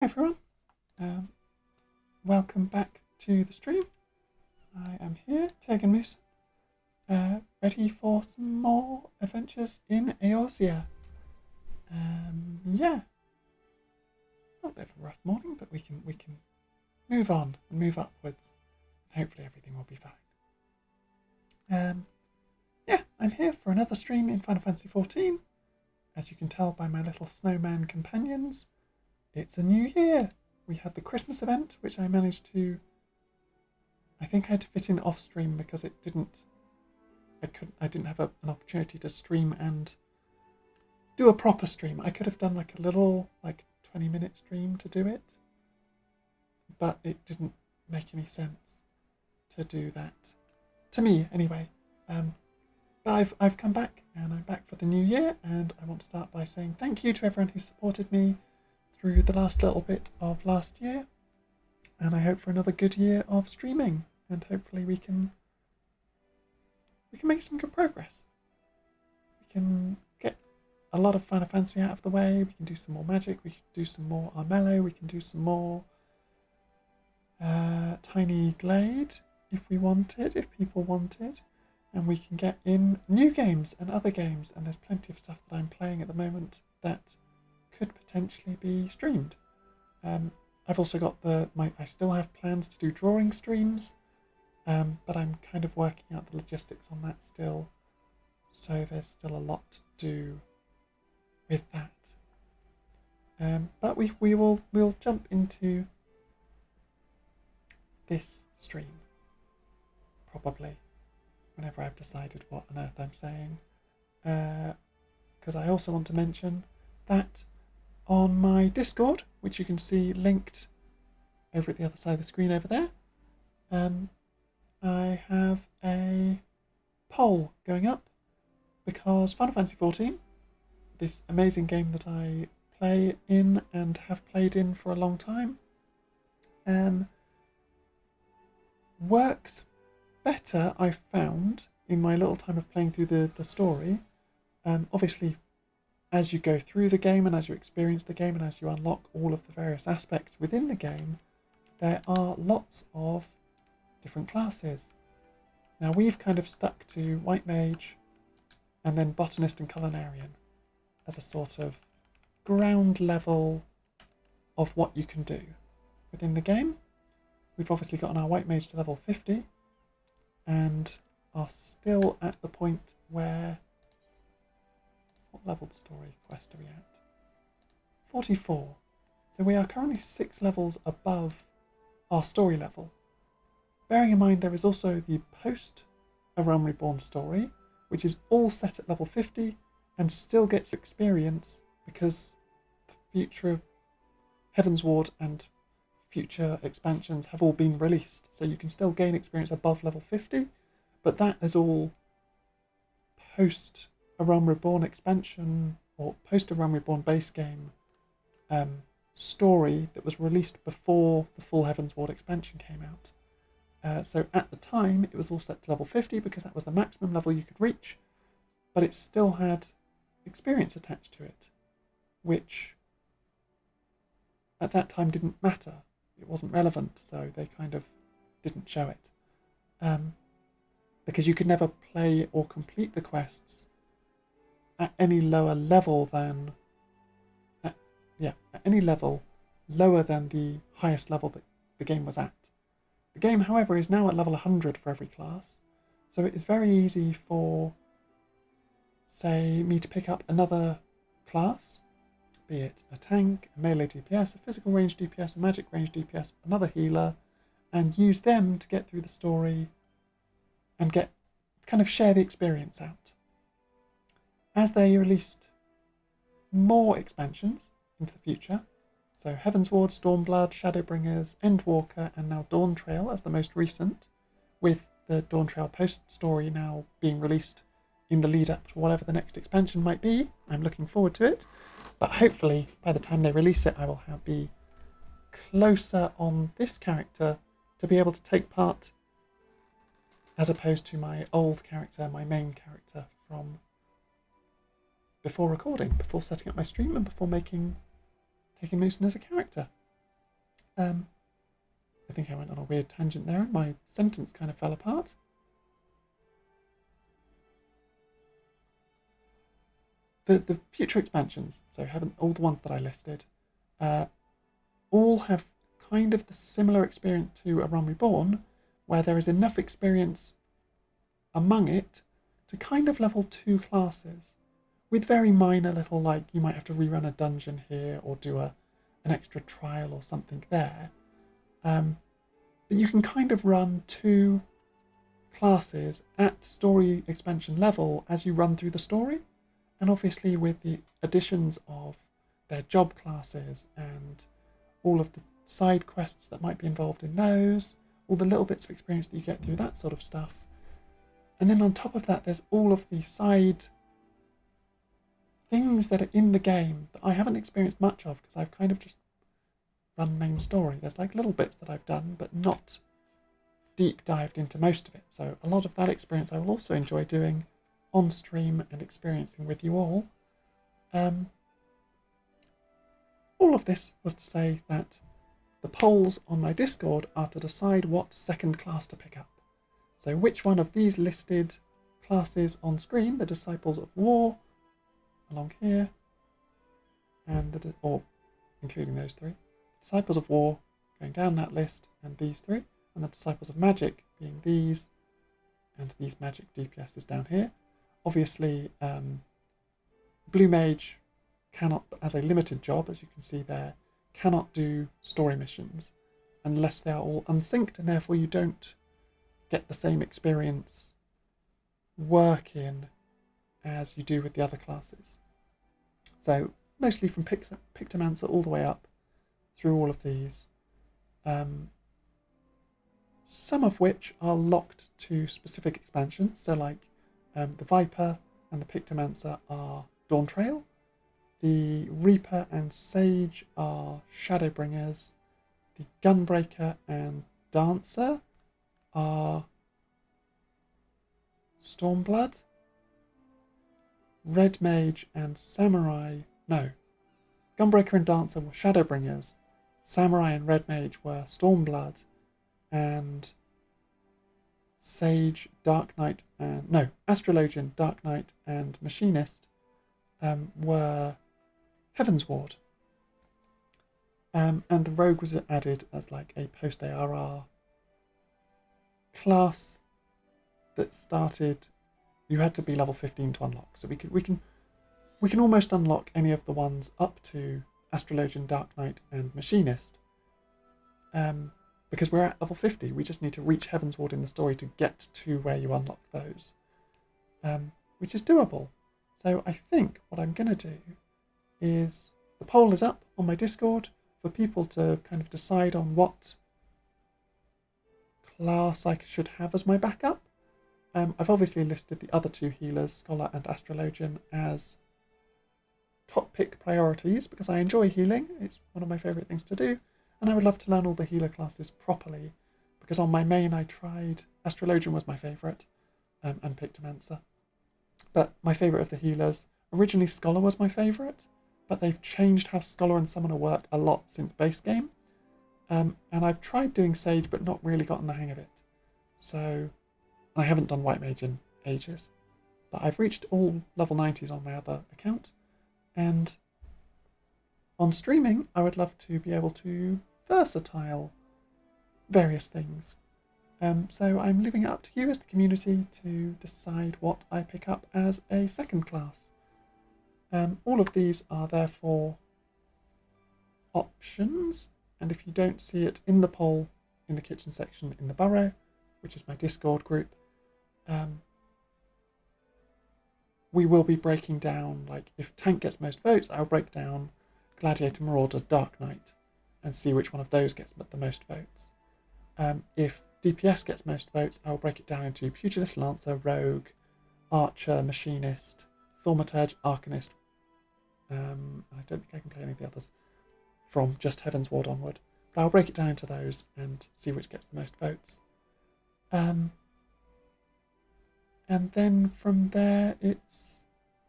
everyone, um, welcome back to the stream. I am here, Tegan Moose, ready for some more adventures in Eorzea. Yeah, a bit of a rough morning, but we can move on and move upwards. Hopefully everything will be fine. Yeah, I'm here for another stream in Final Fantasy XIV. As you can tell by my little snowman companions, it's a new year. We had the Christmas event, which I managed to... I think I had to fit in off stream because it didn't... I didn't have an opportunity to stream and do a proper stream. I could have done like a little 20-minute stream to do it, but it didn't make any sense to do that. To me, anyway. But I've come back, and I'm back for the new year, and I want to start by saying thank you to everyone who supported me through the last little bit of last year, and I hope for another good year of streaming, and hopefully we can make some good progress. We can get a lot of Final Fantasy out of the way, we can do some more magic, we can do some more Armello, we can do some more Tiny Glade if we wanted, if people wanted. And we can get in new games and other games, and there's plenty of stuff that I'm playing at the moment that could potentially be streamed. I've also got I still have plans to do drawing streams, but I'm kind of working out the logistics on that still, so there's still a lot to do with that. But we'll jump into this stream probably whenever I've decided what on earth I'm saying, because I also want to mention that on my Discord, which you can see linked over at the other side of the screen over there, I have a poll going up because Final Fantasy XIV, this amazing game that I play in and have played in for a long time, works better, I've found, in my little time of playing through the story. Obviously, as you go through the game and as you experience the game and as you unlock all of the various aspects within the game, there are lots of different classes. Now, we've kind of stuck to White Mage and then Botanist and Culinarian as a sort of ground level of what you can do within the game. We've obviously gotten our White Mage to level 50, and are still at the point where... What leveled story quest are we at? 44. So we are currently 6 levels above our story level. Bearing in mind there is also the post A Realm Reborn story, which is all set at level 50 and still gets experience because the future Heavensward and future expansions have all been released, so you can still gain experience above level 50, but that is all post A Realm Reborn expansion or post A Realm Reborn base game story that was released before the full Heavensward expansion came out. So at the time it was all set to level 50 because that was the maximum level you could reach, but it still had experience attached to it, which at that time didn't matter. It wasn't relevant, so they kind of didn't show it. Because you could never play or complete the quests at any lower level than... at any level lower than the highest level that the game was at. The game, however, is now at level 100 for every class, so it is very easy for, say, me to pick up another class, be it a tank, a melee DPS, a physical range DPS, a magic range DPS, another healer, and use them to get through the story and share the experience out. As they released more expansions into the future, so Heavensward, Stormblood, Shadowbringers, Endwalker, and now Dawntrail as the most recent, with the Dawntrail post story now being released in the lead up to whatever the next expansion might be. I'm looking forward to it. But hopefully, by the time they release it, I will be closer on this character to be able to take part, as opposed to my old character, my main character from before recording, before setting up my stream, and before taking Moosin as a character. I think I went on a weird tangent there and my sentence kind of fell apart. The future expansions, so all the ones that I listed, all have kind of the similar experience to A Realm Reborn, where there is enough experience among it to kind of level 2 classes, with very minor little, like, you might have to rerun a dungeon here or do an extra trial or something there. But you can kind of run 2 classes at story expansion level as you run through the story. And obviously with the additions of their job classes and all of the side quests that might be involved in those, all the little bits of experience that you get through that sort of stuff. And then on top of that, there's all of the side things that are in the game that I haven't experienced much of because I've kind of just run main story. There's like little bits that I've done, but not deep dived into most of it. So a lot of that experience I will also enjoy doing on stream and experiencing with you all. All of this was to say that the polls on my Discord are to decide what second class to pick up. So which one of these listed classes on screen, the Disciples of War, along here, and or including those 3, Disciples of War going down that list, and these 3, and the Disciples of Magic being these, and these Magic DPSs down here. Obviously, Blue Mage cannot, as a limited job, as you can see there, cannot do story missions unless they are all unsynced, and therefore you don't get the same experience working as you do with the other classes. So mostly from Pictomancer all the way up through all of these, some of which are locked to specific expansions. So like the Viper and the Pictomancer are Dawntrail. The Reaper and Sage are Shadowbringers. The Gunbreaker and Dancer are Stormblood. Red Mage and Samurai... No. Gunbreaker and Dancer were Shadowbringers. Samurai and Red Mage were Stormblood. And Sage, Dark Knight, and... No, Astrologian, Dark Knight, and Machinist were Heavensward. And the Rogue was added as like a post-ARR class that started... You had to be level 15 to unlock. So we can almost unlock any of the ones up to Astrologian, Dark Knight, and Machinist. Because we're at level 50. We just need to reach Heavensward in the story to get to where you unlock those. Which is doable. So I think what I'm going to do is... The poll is up on my Discord for people to kind of decide on what class I should have as my backup. I've obviously listed the other 2 healers, Scholar and Astrologian, as top pick priorities because I enjoy healing. It's one of my favourite things to do, and I would love to learn all the healer classes properly because on my main I tried... Astrologian was my favourite, and Pictomancer. But my favourite of the healers... Originally Scholar was my favourite, but they've changed how Scholar and Summoner work a lot since base game. And I've tried doing Sage but not really gotten the hang of it. So I haven't done White Mage in ages. But I've reached all level 90s on my other account. And on streaming, I would love to be able to versatile various things. So I'm leaving it up to you as the community to decide what I pick up as a second class. All of these are therefore options, and if you don't see it in the poll in the kitchen section in the Burrow, which is my Discord group, we will be breaking down, like if Tank gets most votes, I'll break down Gladiator, Marauder, Dark Knight, and see which one of those gets the most votes. If DPS gets most votes, I'll break it down into Pugilist, Lancer, Rogue, Archer, Machinist, Thaumaturge, Arcanist. I don't think I can play any of the others from just Heavensward onward. But I'll break it down into those and see which gets the most votes. And then from there,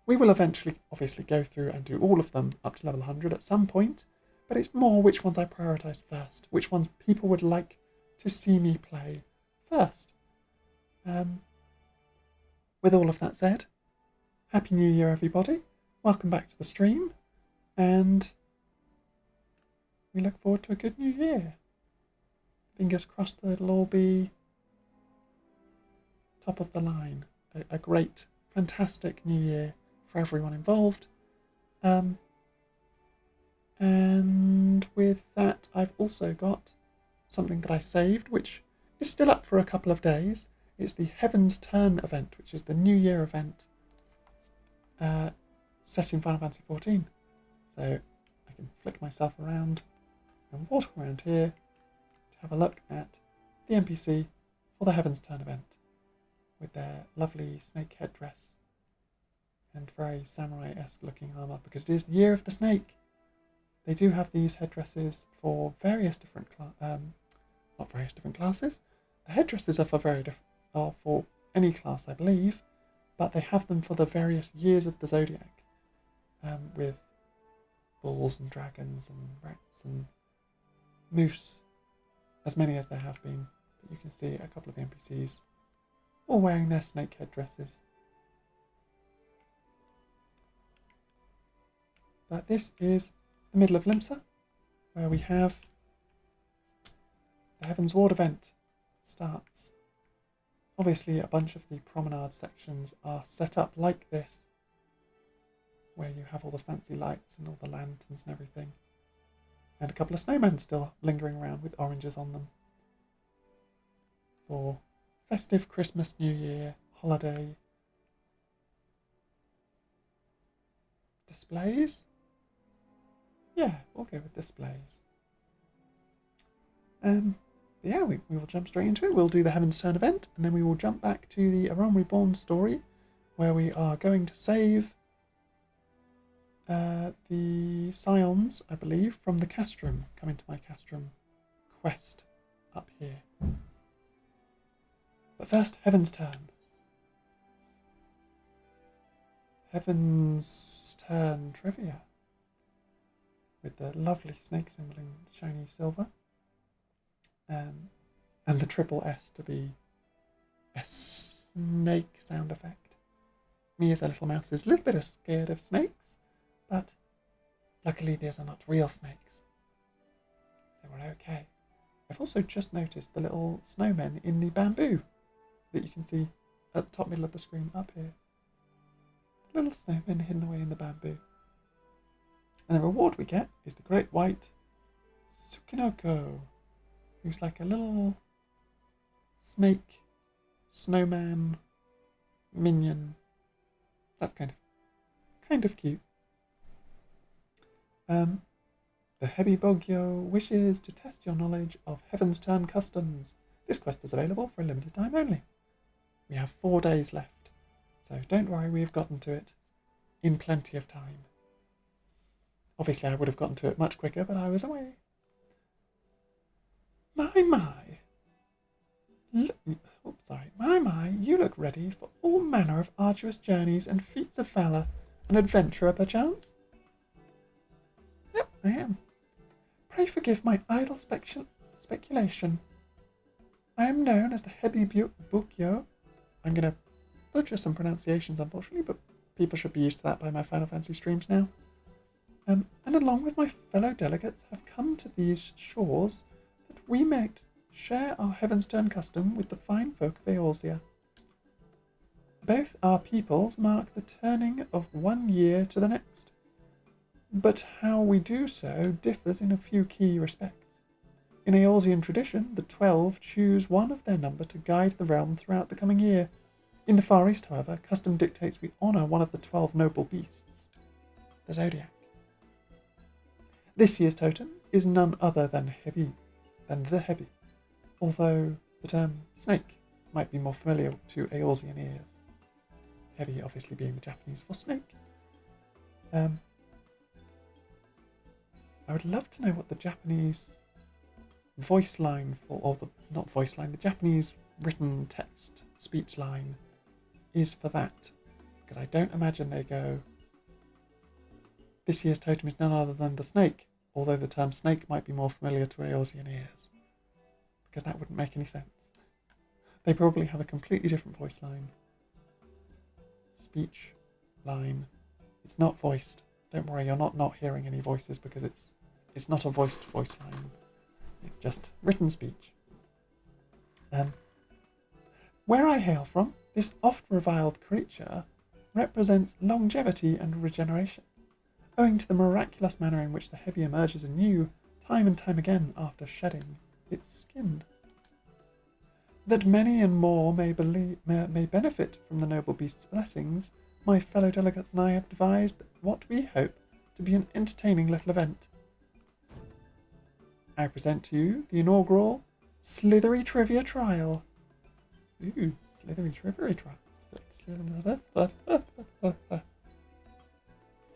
we will eventually obviously go through and do all of them up to level 100 at some point. but it's more which ones I prioritise first, which ones people would like to see me play first. With all of that said, Happy New Year, everybody. Welcome back to the stream, and we look forward to a good new year. Fingers crossed that it'll all be top of the line. A great, fantastic new year for everyone involved. And with that, I've also got something that I saved, which is still up for a couple of days. It's the Heavensturn event, which is the New Year event set in Final Fantasy XIV. So I can flick myself around and walk around here to have a look at the NPC for the Heavensturn event with their lovely snake headdress and very samurai-esque looking armour, because it is the Year of the Snake. They do have these headdresses for various different not various different classes. The headdresses are for any class, I believe, but they have them for the various years of the zodiac, with bulls and dragons and rats and moose, as many as there have been. But you can see a couple of NPCs all wearing their snake headdresses. But this is the middle of Limsa, where we have the Heaven's Ward event starts. Obviously, a bunch of the promenade sections are set up like this, where you have all the fancy lights and all the lanterns and everything, and a couple of snowmen still lingering around with oranges on them for festive Christmas, New Year, holiday displays. Yeah, we'll go with displays. Yeah, we will jump straight into it. We'll do the Heavensturn event, and then we will jump back to the A Realm Reborn story, where we are going to save the Scions, I believe, from the Castrum. Come into my Castrum quest up here. But first, Heavensturn. Heavensturn trivia, with the lovely snake symbol in shiny silver, and the triple S to be a snake sound effect. Me as a little mouse is a little bit scared of snakes, but luckily these are not real snakes, so we're okay. I've also just noticed the little snowmen in the bamboo that you can see at the top middle of the screen up here. Little snowmen hidden away in the bamboo. And the reward we get is the great white Tsukinoko, who's like a little snake, snowman, minion. That's kind of cute. The Hebibogyo wishes to test your knowledge of Heavensturn customs. This quest is available for a limited time only. We have 4 days left, so don't worry, we've gotten to it in plenty of time. Obviously, I would have gotten to it much quicker, but I was away. My, you look ready for all manner of arduous journeys and feats of valour. An adventurer, perchance? Yep, I am. Pray forgive my idle speculation. I am known as the Hebibogyo. I'm going to butcher some pronunciations, unfortunately, but people should be used to that by my Final Fantasy streams now. And along with my fellow delegates have come to these shores that we might share our Heavensturn custom with the fine folk of Eorzea. Both our peoples mark the turning of one year to the next, but how we do so differs in a few key respects. In Eorzean tradition, the 12 choose one of their number to guide the realm throughout the coming year. In the Far East, however, custom dictates we honour one of the 12 noble beasts, the Zodiac. This year's totem is none other than the Hebi, although the term snake might be more familiar to Eorzean ears. Hebi obviously being the Japanese for snake. I would love to know what the Japanese voice line the Japanese written text speech line is for that, because I don't imagine they go, this year's totem is none other than the snake, although the term snake might be more familiar to Eorzean ears, because that wouldn't make any sense. They probably have a completely different voice line. Speech line. It's not voiced. Don't worry, you're not hearing any voices because it's not a voiced voice line. It's just written speech. Where I hail from, this oft-reviled creature represents longevity and regeneration, owing to the miraculous manner in which the heavy emerges anew, time and time again after shedding its skin. That many and more may benefit from the noble beast's blessings, my fellow delegates and I have devised what we hope to be an entertaining little event. I present to you the inaugural Slithery Trivia Trial. Ooh, Slithery Trivia Trial.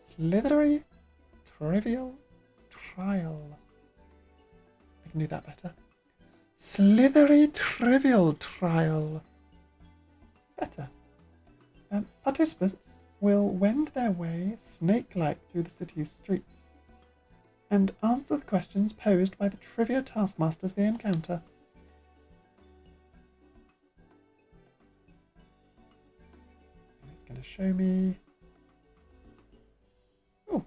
Slithery Trivial Trial. I can do that better. Slithery Trivial Trial. Better. Participants will wend their way snake-like through the city's streets and answer the questions posed by the trivia taskmasters they encounter. It's going to show me... Oh.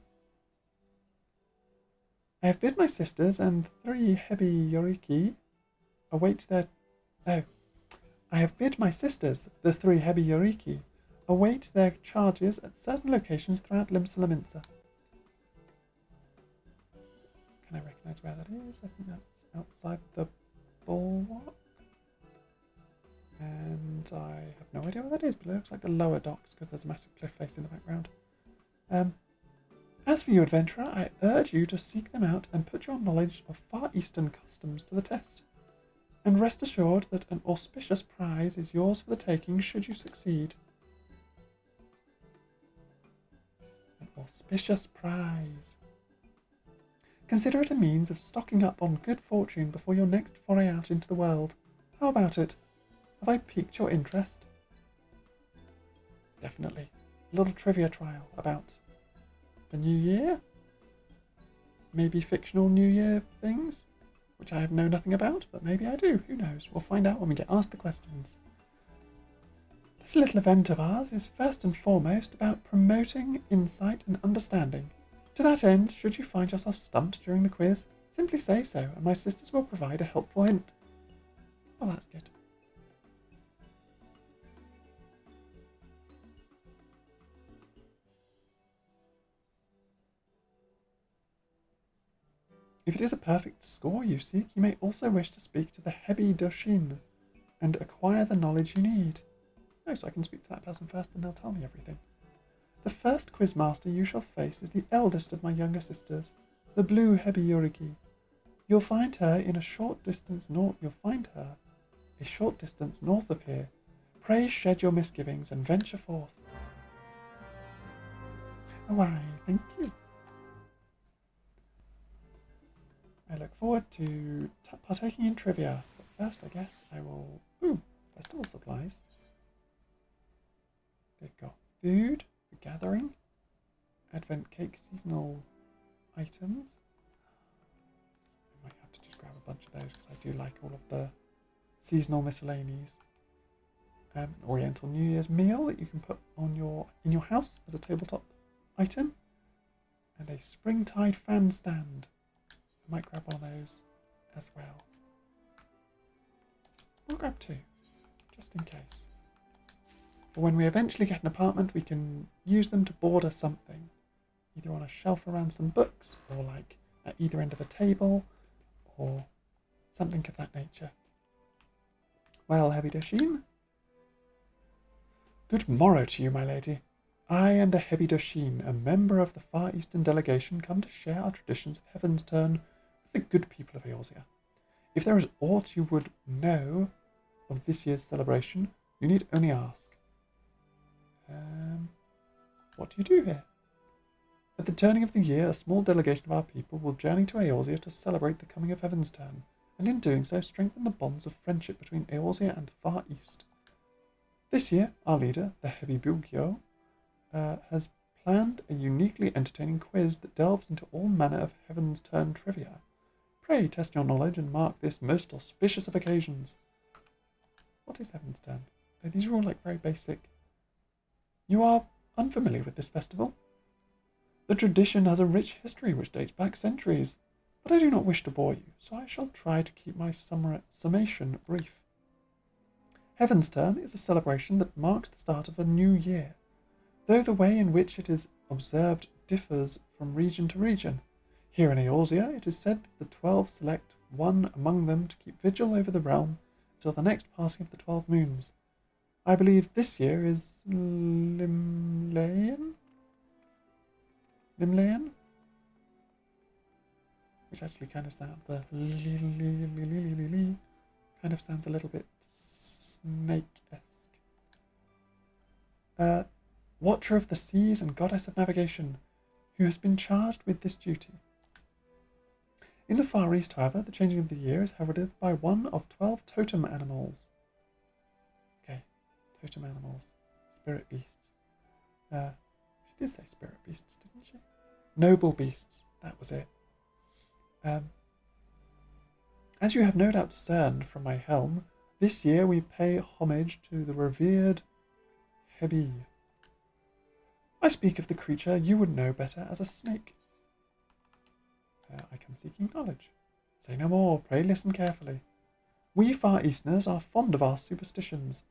I have bid my sisters and 3 heavy yoriki await their... Oh. I have bid my sisters, the 3 heavy yoriki, await their charges at certain locations throughout Limsa. Can I recognise where that is? I think that's outside the bulwark. And I have no idea where that is, but it looks like the lower docks because there's a massive cliff face in the background. As for you, adventurer, I urge you to seek them out and put your knowledge of Far Eastern customs to the test. And rest assured that an auspicious prize is yours for the taking should you succeed. An auspicious prize. Consider it a means of stocking up on good fortune before your next foray out into the world. How about it? Have I piqued your interest? Definitely. A little trivia trial about the new year? Maybe fictional new year things? Which I know nothing about, but maybe I do. Who knows? We'll find out when we get asked the questions. This little event of ours is first and foremost about promoting insight and understanding. To that end, should you find yourself stumped during the quiz, simply say so, and my sisters will provide a helpful hint. Oh, that's good. If it is a perfect score you seek, you may also wish to speak to the Heavensturn and acquire the knowledge you need. Oh, so I can speak to that person first and they'll tell me everything. The first quizmaster you shall face is the eldest of my younger sisters, the blue Heavensturn. You'll find her a short distance north of here. Pray shed your misgivings and venture forth. Oh, why, thank you. I look forward to partaking in trivia, but first I guess I will... Ooh, festival supplies. They've got food for gathering, advent cake seasonal items. I might have to just grab a bunch of those because I do like all of the seasonal miscellanies. An Oriental New Year's meal that you can put on in your house as a tabletop item, and a springtide fan stand. I might grab one of those as well. We'll grab 2, just in case. But when we eventually get an apartment, we can use them to border something. Either on a shelf around some books, or like at either end of a table, or something of that nature. Well, Heavensturn. Good morrow to you, my lady. I am the Heavensturn, a member of the Far Eastern delegation come to share our traditions of Heavensturn with the good people of Eorzea. If there is aught you would know of this year's celebration, you need only ask. What do you do here? At the turning of the year, a small delegation of our people will journey to Eorzea to celebrate the coming of Heavensturn, and in doing so strengthen the bonds of friendship between Eorzea and the Far East. This year, our leader, the Heavy Bugyo, has planned a uniquely entertaining quiz that delves into all manner of Heavensturn trivia. Pray test your knowledge and mark this most auspicious of occasions. What is Heavensturn? Oh, these are all like very basic. You are unfamiliar with this festival? The tradition has a rich history which dates back centuries, but I do not wish to bore you, so I shall try to keep my summation brief. Heavensturn is a celebration that marks the start of a new year, though the way in which it is observed differs from region to region. Here in Eorzea, it is said that the 12 select one among them to keep vigil over the realm until the next passing of the 12 moons. I believe this year is Limlayan? Limlayan? Which actually kind of sounds kind of sounds a little bit snake-esque. Watcher of the seas and goddess of navigation, who has been charged with this duty. In the Far East, however, the changing of the year is heralded by one of 12 totem animals. Okay, totem animals. Spirit beasts. She did say spirit beasts, didn't she? Noble beasts, that was it. As you have no doubt discerned from my helm, this year we pay homage to the revered Hebi. I speak of the creature you would know better as a snake. I come seeking knowledge. Say no more, pray listen carefully. We Far Easterners are fond of our superstitions,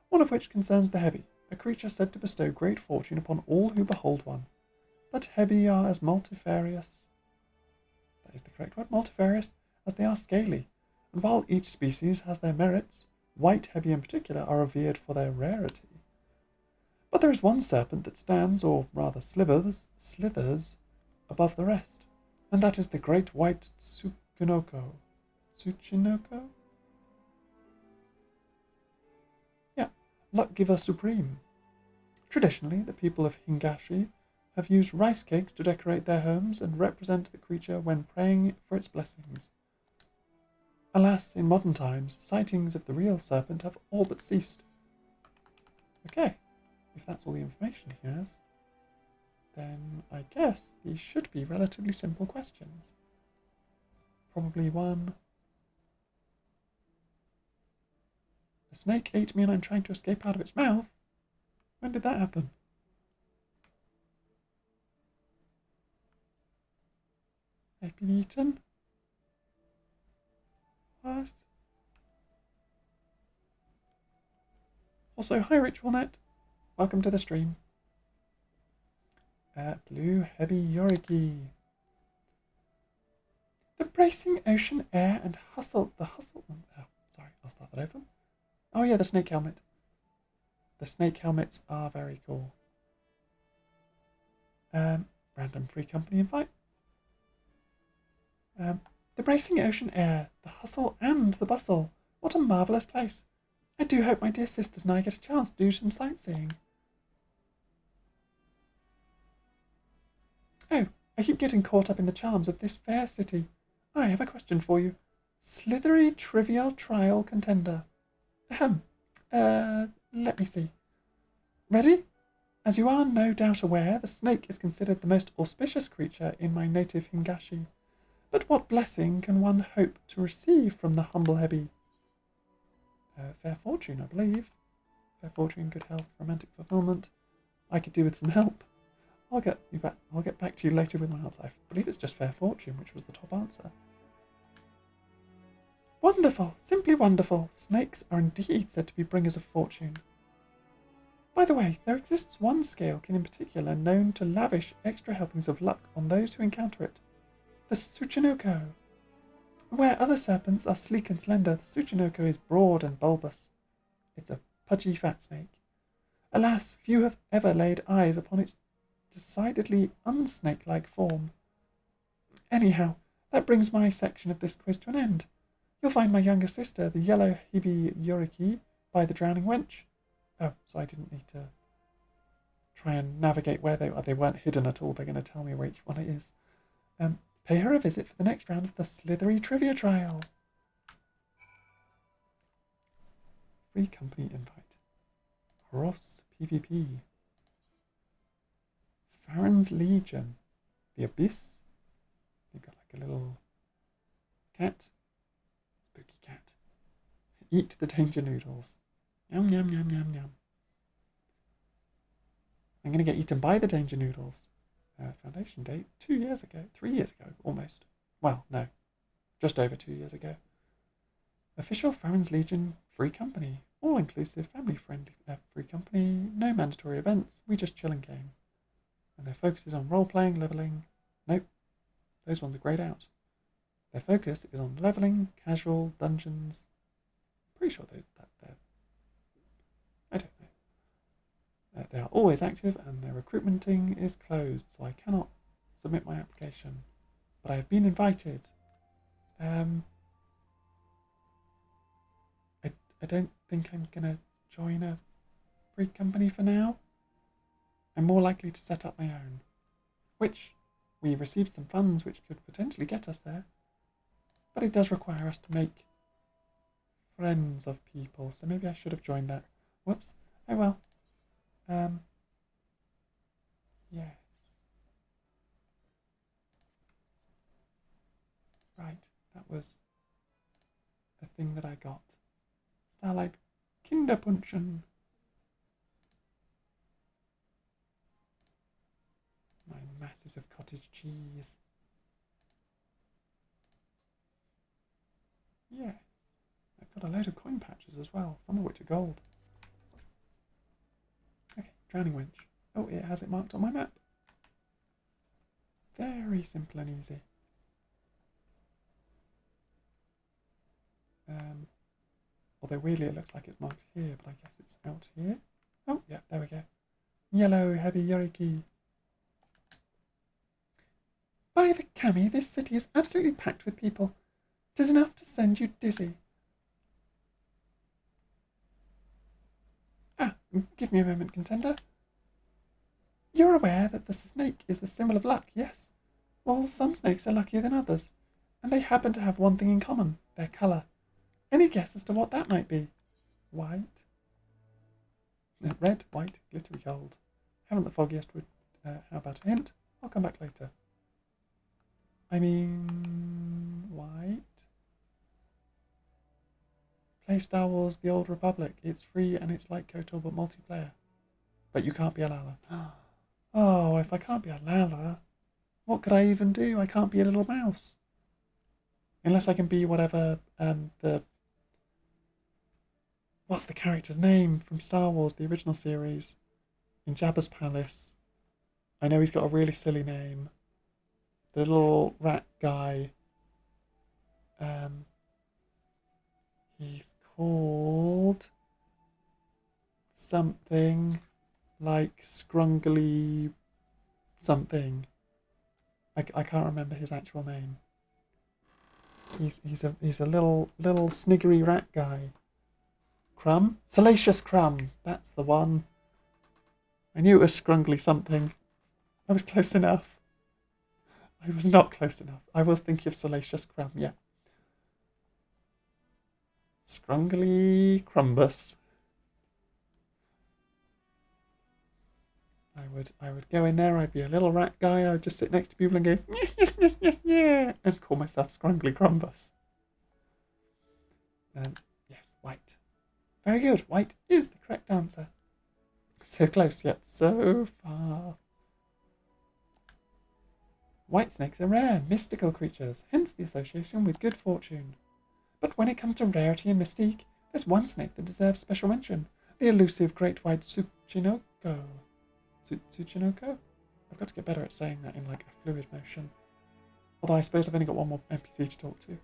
one of which concerns the Hebi, a creature said to bestow great fortune upon all who behold one. But Hebi are as multifarious, that is the correct word, multifarious, as they are scaly, and while each species has their merits, white Hebi in particular are revered for their rarity. But there is one serpent that stands, or rather slithers, above the rest, and that is the great white Tsuchinoko. Tsuchinoko? Yeah, luck giver supreme. Traditionally, the people of Hingashi have used rice cakes to decorate their homes and represent the creature when praying for its blessings. Alas, in modern times, sightings of the real serpent have all but ceased. Okay, if that's all the information he has, then I guess these should be relatively simple questions. Probably one. A snake ate me and I'm trying to escape out of its mouth. When did that happen? I've been eaten? What? Also, hi RitualNet. Welcome to the stream. Blue Heavy Yoriki. The bracing ocean air and hustle. Oh, sorry, I'll start that over. Oh yeah, the snake helmet. The snake helmets are very cool. Random free company invite. The bracing ocean air, the hustle and the bustle. What a marvellous place. I do hope my dear sisters and I get a chance to do some sightseeing. Oh, I keep getting caught up in the charms of this fair city. I have a question for you. Slithery trivial trial contender. Let me see. Ready? As you are no doubt aware, the snake is considered the most auspicious creature in my native Hingashi. But what blessing can one hope to receive from the humble Hebi? Fair fortune, I believe. Fair fortune, good health, romantic fulfillment. I could do with some help. I'll get back to you later with my answer. I believe it's just fair fortune, which was the top answer. Wonderful, simply wonderful. Snakes are indeed said to be bringers of fortune. By the way, there exists one scalekin in particular known to lavish extra helpings of luck on those who encounter it. The Tsuchinoko. Where other serpents are sleek and slender, the Tsuchinoko is broad and bulbous. It's a pudgy fat snake. Alas, few have ever laid eyes upon its decidedly unsnake-like form. Anyhow, that brings my section of this quiz to an end. You'll find my younger sister, the yellow Hebi Yoriki, by the drowning wench. Oh, so I didn't need to try and navigate where they weren't hidden at all. They're going to tell me which one it is. Pay her a visit for the next round of the Slithery Trivia Trial. Free company invite. Ross PvP. Farron's Legion. The Abyss. You've got like a little cat. Spooky cat. Eat the danger noodles. Yum, yum, yum, yum, yum. I'm going to get eaten by the danger noodles. Foundation date, 2 years ago. 3 years ago, almost. Well, no. Just over 2 years ago. Official Farron's Legion free company. All-inclusive, family-friendly free company. No mandatory events. We just chill and game. And their focus is on role-playing, leveling. Nope. Those ones are grayed out. Their focus is on leveling, casual, dungeons. Pretty sure they're... I don't know. They are always active and their recruitmenting is closed, so I cannot submit my application. But I have been invited. I don't think I'm going to join a free company for now. I'm more likely to set up my own. Which, we received some funds which could potentially get us there. But it does require us to make friends of people, so maybe I should have joined that. Whoops. Oh well. Yes. Right, that was the thing that I got. Starlight Kinderpunchen. My masses of cottage cheese. Yes. I've got a load of coin patches as well, some of which are gold. Okay, Drowning Wench. Oh, it has it marked on my map. Very simple and easy. Although weirdly it looks like it's marked here, but I guess it's out here. Oh, yeah, there we go. Yellow heavy yoriki. By the Kami, this city is absolutely packed with people. 'Tis enough to send you dizzy. Ah, give me a moment, contender. You're aware that the snake is the symbol of luck, yes? Well, some snakes are luckier than others, and they happen to have one thing in common, their colour. Any guess as to what that might be? White? Red, white, glittery gold. Haven't the foggiest wood. How about a hint? I'll come back later. I mean, white? Play Star Wars The Old Republic. It's free and it's like KOTOR but multiplayer. But you can't be a Lala. Oh, if I can't be a Lala, what could I even do? I can't be a little mouse. Unless I can be whatever what's the character's name from Star Wars, the original series? In Jabba's palace. I know he's got a really silly name. The little rat guy. He's called something like Scrungly something. I can't remember his actual name. He's a little sniggery rat guy. Crumb? Salacious Crumb. That's the one. I knew it was Scrungly something. I was close enough. I was not close enough. I was thinking of Salacious Crumb, yeah. Scrungly Crumbus. I would go in there, I'd be a little rat guy, I would just sit next to people and go, yeah, and call myself Scrungly Crumbus. Yes, white. Very good, white is the correct answer. So close, yet so far. White snakes are rare, mystical creatures, hence the association with good fortune. But when it comes to rarity and mystique, there's one snake that deserves special mention. The elusive great white Tsuchinoko. Tsuchinoko? I've got to get better at saying that in like a fluid motion. Although I suppose I've only got one more NPC to talk to.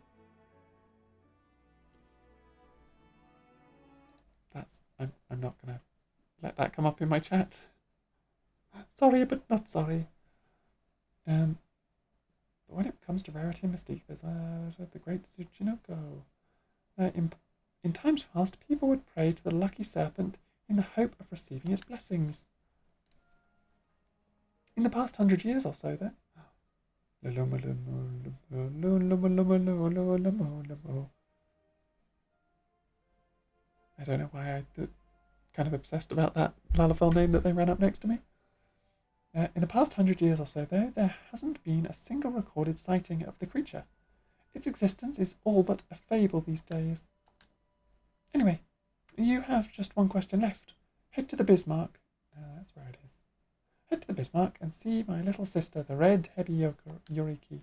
I'm not going to let that come up in my chat. Sorry, but not sorry. But when it comes to rarity and mystique, there's the great Tsuchinoko. In times past, people would pray to the lucky serpent in the hope of receiving its blessings. In the past 100 years or so, though. I don't know why I kind of obsessed about that Lalafell name that they ran up next to me. In the past 100 years or so, though, there hasn't been a single recorded sighting of the creature. Its existence is all but a fable these days. Anyway, you have just one question left. Head to the Bismarck. That's where it is. Head to the Bismarck and see my little sister, the red heavy Yoriki.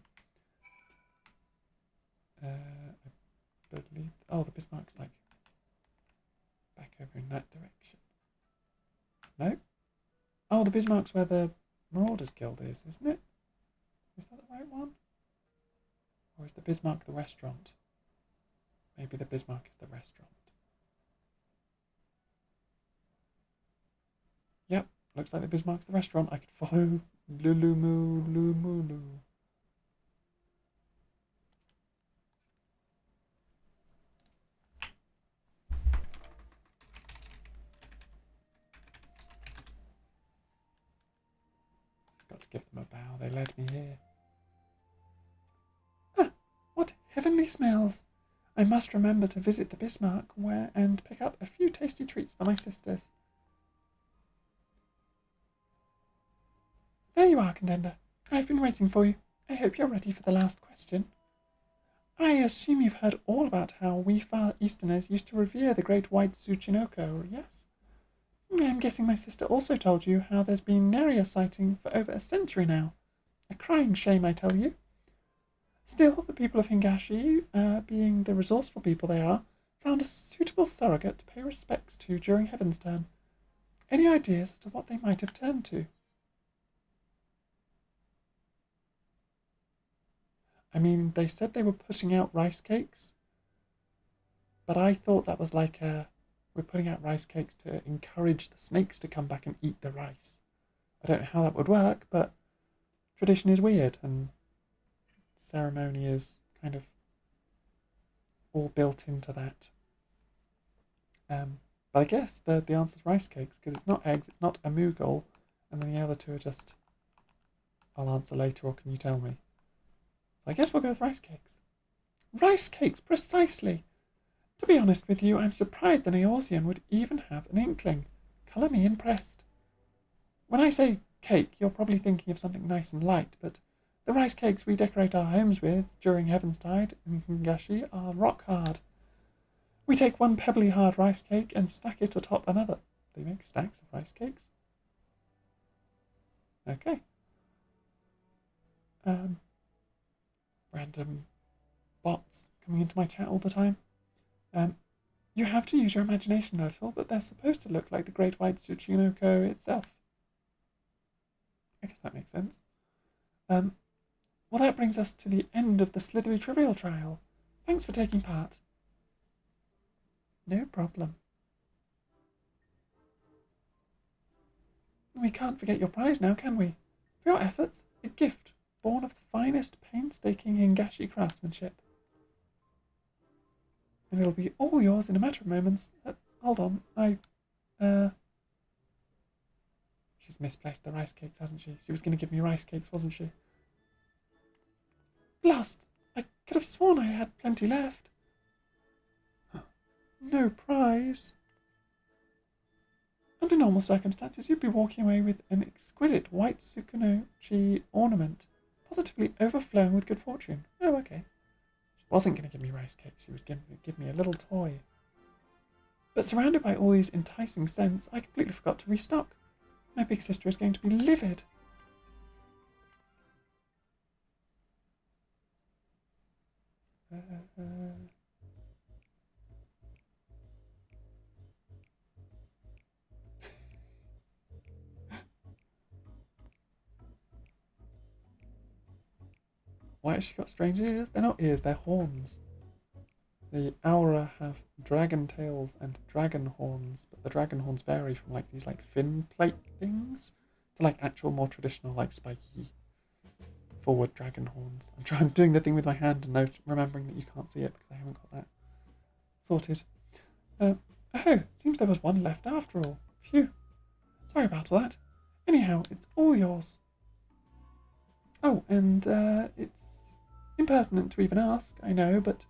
I believe... Oh, the Bismarck's like back over in that direction. No? Oh, the Bismarck's where the Marauders Guild is, isn't it? Is that the right one? Or is the Bismarck the restaurant? Maybe the Bismarck is the restaurant. Yep, looks like the Bismarck's the restaurant. I could follow Lulu. Got to give them a bow. They led me here. Ah, what heavenly smells! I must remember to visit the Bismarck and pick up a few tasty treats for my sisters. There you are, Contender. I've been waiting for you. I hope you're ready for the last question. I assume you've heard all about how we Far Easterners used to revere the great white Tsuchinoko, yes? I'm guessing my sister also told you how there's been nary a sighting for over a century now. A crying shame, I tell you. Still, the people of Hingashi, being the resourceful people they are, found a suitable surrogate to pay respects to during Heavensturn. Any ideas as to what they might have turned to? I mean, they said they were putting out rice cakes, but I thought that was like we're putting out rice cakes to encourage the snakes to come back and eat the rice. I don't know how that would work, but tradition is weird and ceremony is kind of all built into that. But I guess the answer is rice cakes, because it's not eggs, it's not a Moogle, and then the other two are just, I'll answer later, or can you tell me? So I guess we'll go with rice cakes. Rice cakes, precisely! To be honest with you, I'm surprised an Eorzean would even have an inkling. Colour me impressed. When I say cake, you're probably thinking of something nice and light, but the rice cakes we decorate our homes with during Heavenstide in Hingashi are rock hard. We take one pebbly hard rice cake and stack it atop another. They make stacks of rice cakes? Okay. Random bots coming into my chat all the time. You have to use your imagination a little, but they're supposed to look like the Great White Tsuchinoko itself. I guess that makes sense. Well, that brings us to the end of the Slithery Trivial Trial. Thanks for taking part. No problem. We can't forget your prize now, can we? For your efforts, a gift born of the finest painstaking Hingashi craftsmanship. And it'll be all yours in a matter of moments. Hold on, she's misplaced the rice cakes, hasn't she? She was going to give me rice cakes, wasn't she? Blast! I could have sworn I had plenty left. No prize. Under normal circumstances, you'd be walking away with an exquisite white Tsukunochi ornament, positively overflowing with good fortune. Oh, okay. She wasn't going to give me rice cake. She was going to give me a little toy. But surrounded by all these enticing scents, I completely forgot to restock. My big sister is going to be livid. Why has she got strange ears? They're not ears, they're horns. The Aura have dragon tails and dragon horns, but the dragon horns vary from like these like fin plate things to like actual more traditional like spiky forward dragon horns. I'm doing the thing with my hand and remembering that you can't see it because I haven't got that sorted. Oh, seems there was one left after all. Phew. Sorry about all that. Anyhow, it's all yours. Oh, and it's impertinent to even ask, I know, but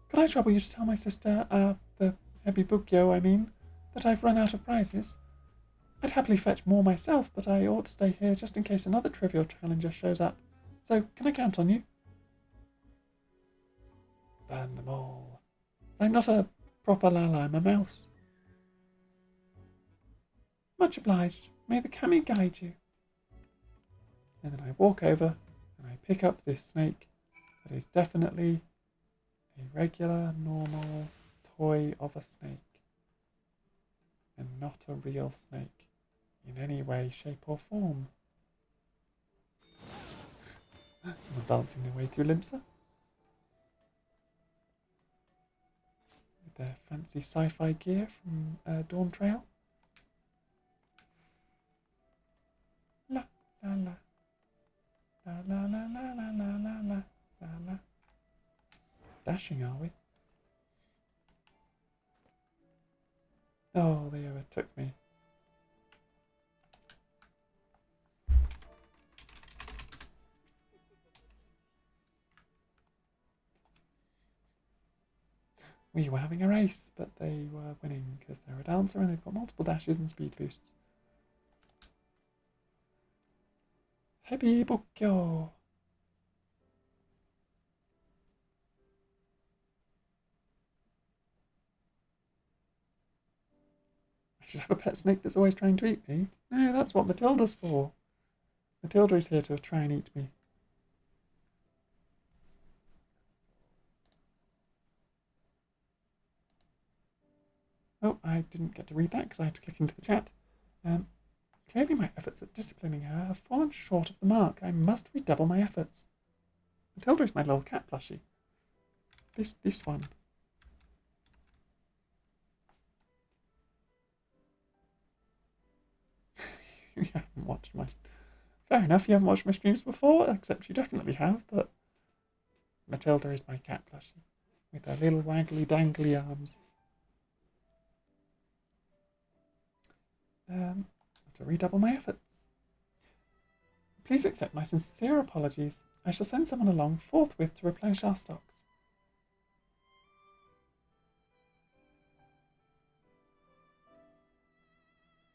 could I trouble you to tell my sister, the Hebibukyo, I mean, that I've run out of prizes? I'd happily fetch more myself, but I ought to stay here just in case another trivial challenger shows up. So, can I count on you? Burn them all. I'm not a proper Lala, I'm a mouse. Much obliged. May the Kami guide you. And then I walk over and I pick up this snake that is definitely a regular, normal toy of a snake. And not a real snake in any way, shape or form. Someone dancing their way through Limsa. With their fancy sci-fi gear from Dawn Trail. La la la. La la la la la la la la la la. Dashing, are we? Oh, they overtook me. We were having a race, but they were winning because they're a dancer and they've got multiple dashes and speed boosts. Hebi Bukyo! I should have a pet snake that's always trying to eat me. No, that's what Matilda's for. Matilda is here to try and eat me. Oh, I didn't get to read that because I had to click into the chat. Clearly my efforts at disciplining her have fallen short of the mark. I must redouble my efforts. Matilda is my little cat plushie. This one. You haven't watched my... Fair enough, you haven't watched my streams before, except you definitely have, but... Matilda is my cat plushie. With her little waggly dangly arms. To redouble my efforts. Please accept my sincere apologies. I shall send someone along forthwith to replenish our stocks.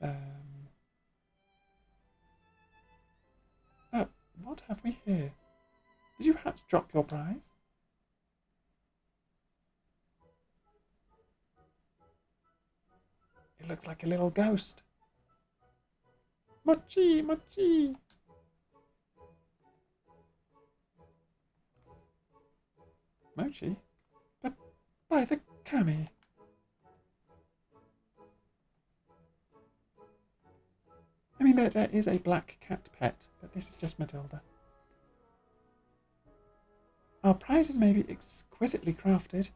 Oh, what have we here? Did you perhaps drop your prize? It looks like a little ghost. Mochi, mochi. Mochi? But by the Kami. I mean, there is a black cat pet, but this is just Matilda. Our prizes may be exquisitely crafted,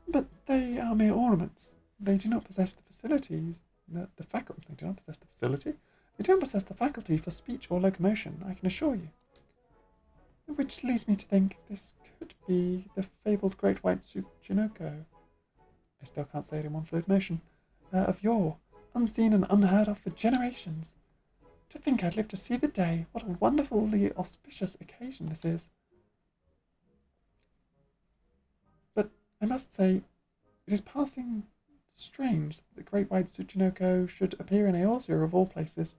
but they are mere ornaments. They do not possess the facilities, the faculty. They do not possess the facility. They don't possess the faculty for speech or locomotion, I can assure you. Which leads me to think this could be the fabled great white Tsuchinoko. I still can't say it in one fluid motion. Of yore, unseen and unheard of for generations. To think I'd live to see the day. What a wonderfully auspicious occasion this is. But I must say, it is passing strange that the great white Tsuchinoko should appear in Eorzea of all places.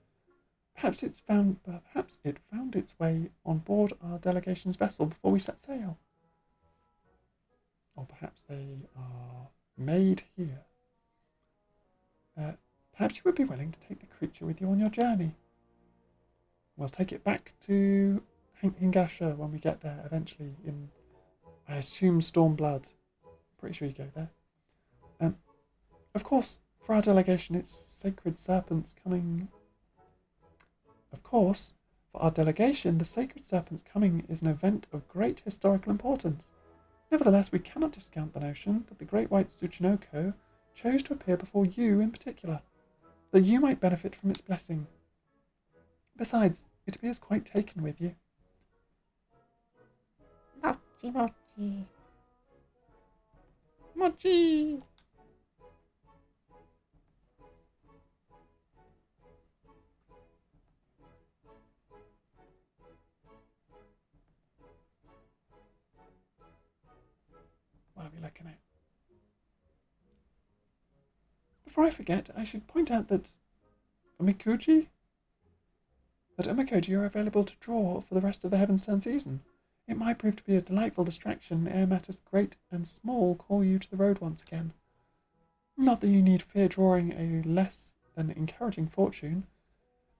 Perhaps it found its way on board our delegation's vessel before we set sail. Or perhaps they are made here. Perhaps you would be willing to take the creature with you on your journey. We'll take it back to Hingasha when we get there eventually in, I assume, Stormblood. Pretty sure you go there. Of course, for our delegation, it's sacred serpents coming. Of course, for our delegation, the sacred serpents coming is an event of great historical importance. Nevertheless, we cannot discount the notion that the great white Tsuchinoko chose to appear before you in particular, that you might benefit from its blessing. Besides, it appears quite taken with you. Mochi, mochi. Mochi! What are we looking at? Before I forget, I should point out that Omikuji? At Omikoji are available to draw for the rest of the Heavensturn season. It might prove to be a delightful distraction ere matters great and small call you to the road once again. Not that you need fear drawing a less than encouraging fortune.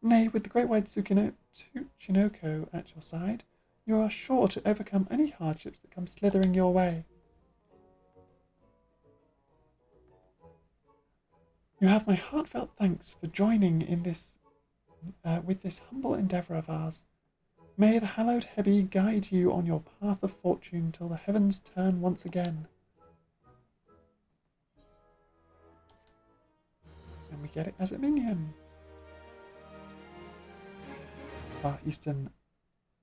Nay, with the great white Tsuchinoko at your side, you are sure to overcome any hardships that come slithering your way. You have my heartfelt thanks for joining in this with this humble endeavour of ours. May the hallowed Hebi guide you on your path of fortune till the heavens turn once again. And we get it as a minion. Far Eastern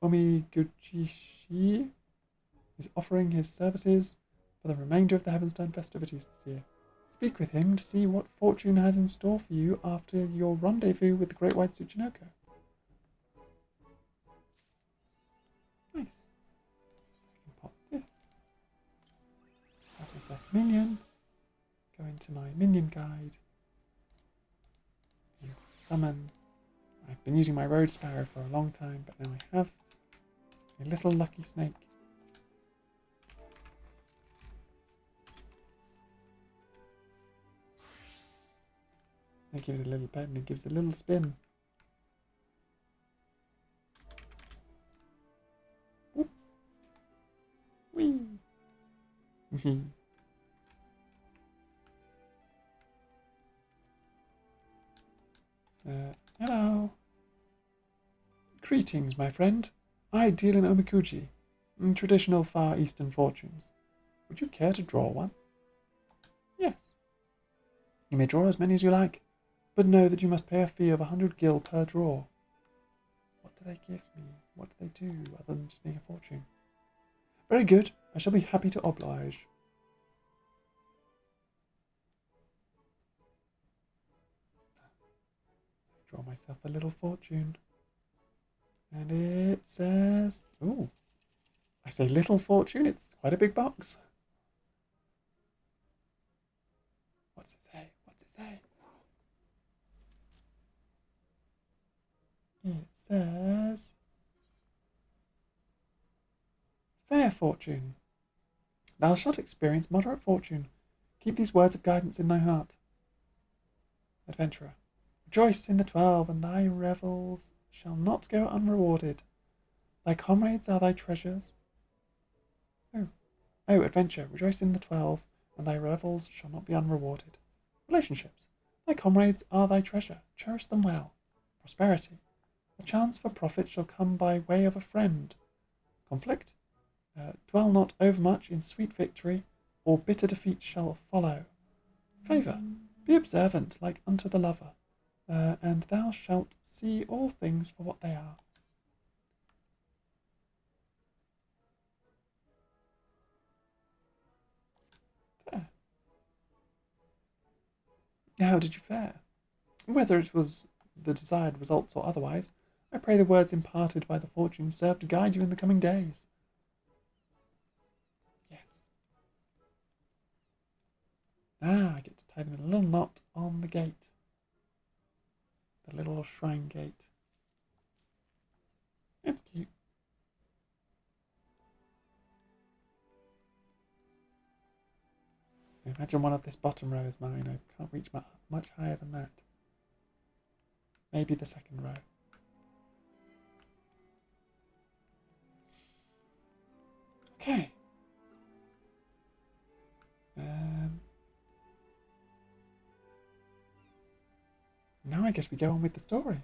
Omiguchi is offering his services for the remainder of the Heavensturn festivities this year. Speak with him to see what fortune has in store for you after your rendezvous with the Great White Tsuchinoko. Nice. I can pop this. That is a minion. Go into my minion guide. And summon. I've been using my road sparrow for a long time, but now I have a little lucky snake. I give it a little pet and it gives a little spin. Oop. Whee! Hello. Greetings, my friend. I deal in omikuji, traditional Far Eastern fortunes. Would you care to draw one? Yes. You may draw as many as you like, but know that you must pay a fee of 100 gil per draw. What do they give me? What do they do other than just make a fortune? Very good. I shall be happy to oblige. Draw myself a little fortune. And it says... Ooh. I say little fortune. It's quite a big box. What's it say? What's it say? It says... Fair fortune. Thou shalt experience moderate fortune. Keep these words of guidance in thy heart. Adventurer. Rejoice in the 12, and thy revels shall not go unrewarded. Thy comrades are thy treasures. Oh, adventure. Rejoice in the 12, and thy revels shall not be unrewarded. Relationships. Thy comrades are thy treasure. Cherish them well. Prosperity. A chance for profit shall come by way of a friend. Conflict. Dwell not overmuch in sweet victory, or bitter defeat shall follow. Favour. Be observant like unto the lover. And thou shalt see all things for what they are. Fair. How did you fare? Whether it was the desired results or otherwise, I pray the words imparted by the fortune serve to guide you in the coming days. Yes. Ah, I get to tie them in a little knot on the gate. The little shrine gate. It's cute. Imagine one of this bottom row is mine. I can't reach much higher than that. Maybe the second row. Okay. Now I guess we go on with the story.